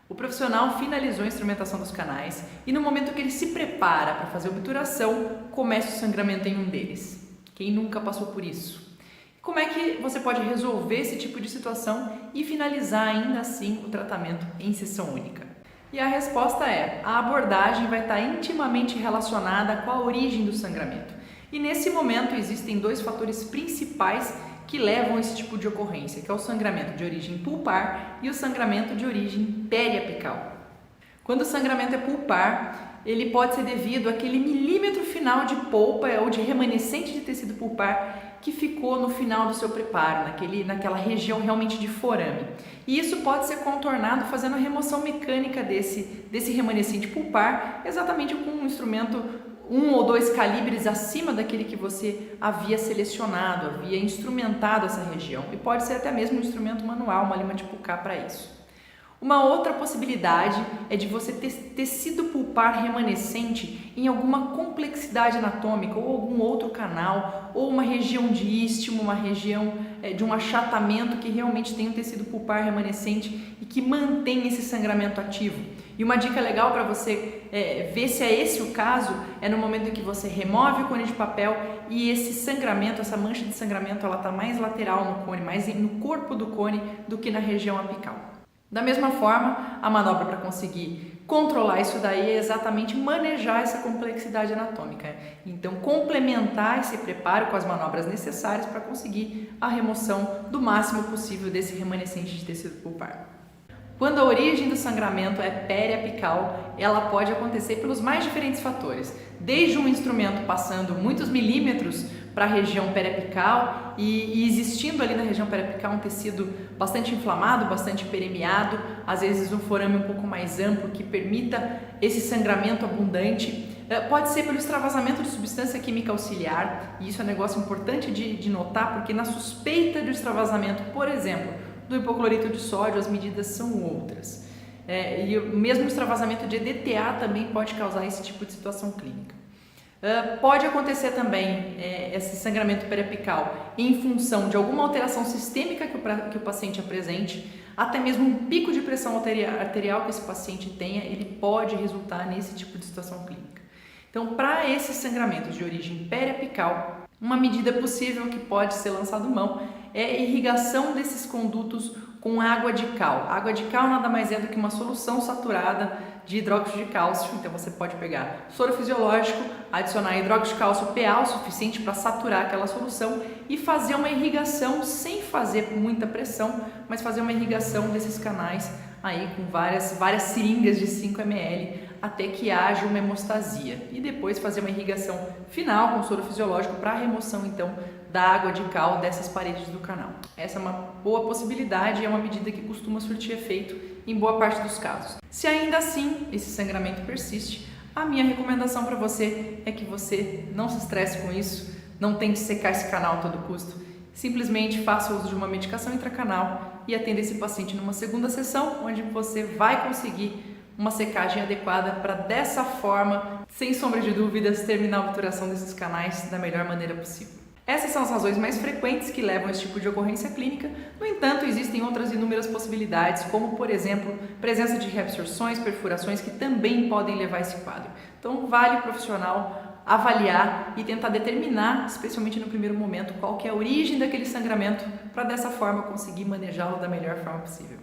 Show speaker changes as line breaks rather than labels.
O profissional finalizou a instrumentação dos canais e no momento que ele se prepara para fazer a obturação, começa o sangramento em um deles. Quem nunca passou por isso? Como é que você pode resolver esse tipo de situação e finalizar ainda assim o tratamento em sessão única? E a resposta é: a abordagem vai estar intimamente relacionada com a origem do sangramento. E nesse momento existem dois fatores principais que levam a esse tipo de ocorrência, que é o sangramento de origem pulpar e o sangramento de origem periapical. Quando o sangramento é pulpar, ele pode ser devido àquele milímetro final de polpa ou de remanescente de tecido pulpar que ficou no final do seu preparo, naquela região realmente de forame. E isso pode ser contornado fazendo a remoção mecânica desse remanescente pulpar, exatamente com um instrumento 1 ou 2 calibres acima daquele que você havia selecionado, havia instrumentado essa região. E pode ser até mesmo um instrumento manual, uma lima de pulcar para isso. Uma outra possibilidade é de você ter tecido pulpar remanescente em alguma complexidade anatômica ou algum outro canal, ou uma região de istmo, uma região de um achatamento que realmente tem um tecido pulpar remanescente e que mantém esse sangramento ativo. E uma dica legal para você ver se é esse o caso é no momento em que você remove o cone de papel e esse sangramento, essa mancha de sangramento, ela está mais lateral no cone, mais no corpo do cone do que na região apical. Da mesma forma, a manobra para conseguir controlar isso daí é exatamente manejar essa complexidade anatômica. Então, complementar esse preparo com as manobras necessárias para conseguir a remoção do máximo possível desse remanescente de tecido pulpar. Quando a origem do sangramento é periapical, ela pode acontecer pelos mais diferentes fatores, desde um instrumento passando muitos milímetros para a região periapical e existindo ali na região periapical um tecido bastante inflamado, bastante permeado, às vezes um forame um pouco mais amplo que permita esse sangramento abundante. Pode ser pelo extravasamento de substância química auxiliar, e isso é um negócio importante de notar, porque na suspeita de extravasamento, por exemplo, do hipoclorito de sódio, as medidas são outras. E o mesmo extravasamento de EDTA também pode causar esse tipo de situação clínica. Pode acontecer também esse sangramento periapical em função de alguma alteração sistêmica que o paciente apresente, até mesmo um pico de pressão arterial que esse paciente tenha, ele pode resultar nesse tipo de situação clínica. Então, para esses sangramentos de origem periapical, uma medida possível que pode ser lançado mão é a irrigação desses condutos com água de cal. A água de cal nada mais é do que uma solução saturada de hidróxido de cálcio. Então você pode pegar soro fisiológico, adicionar hidróxido de cálcio PA o suficiente para saturar aquela solução e fazer uma irrigação sem fazer muita pressão, mas fazer uma irrigação desses canais aí com várias seringas de 5 ml até que haja uma hemostasia e depois fazer uma irrigação final com soro fisiológico para a remoção então da água de cal dessas paredes do canal. Essa é uma boa possibilidade e é uma medida que costuma surtir efeito em boa parte dos casos. Se ainda assim esse sangramento persiste, a minha recomendação para você é que você não se estresse com isso, não tente secar esse canal a todo custo. Simplesmente faça uso de uma medicação intracanal e atenda esse paciente numa segunda sessão, onde você vai conseguir uma secagem adequada para dessa forma, sem sombra de dúvidas, terminar a obturação desses canais da melhor maneira possível. Essas são as razões mais frequentes que levam a esse tipo de ocorrência clínica. No entanto, existem outras inúmeras possibilidades, como, por exemplo, presença de reabsorções, perfurações, que também podem levar a esse quadro. Então, vale o profissional avaliar e tentar determinar, especialmente no primeiro momento, qual que é a origem daquele sangramento, para dessa forma conseguir manejá-lo da melhor forma possível.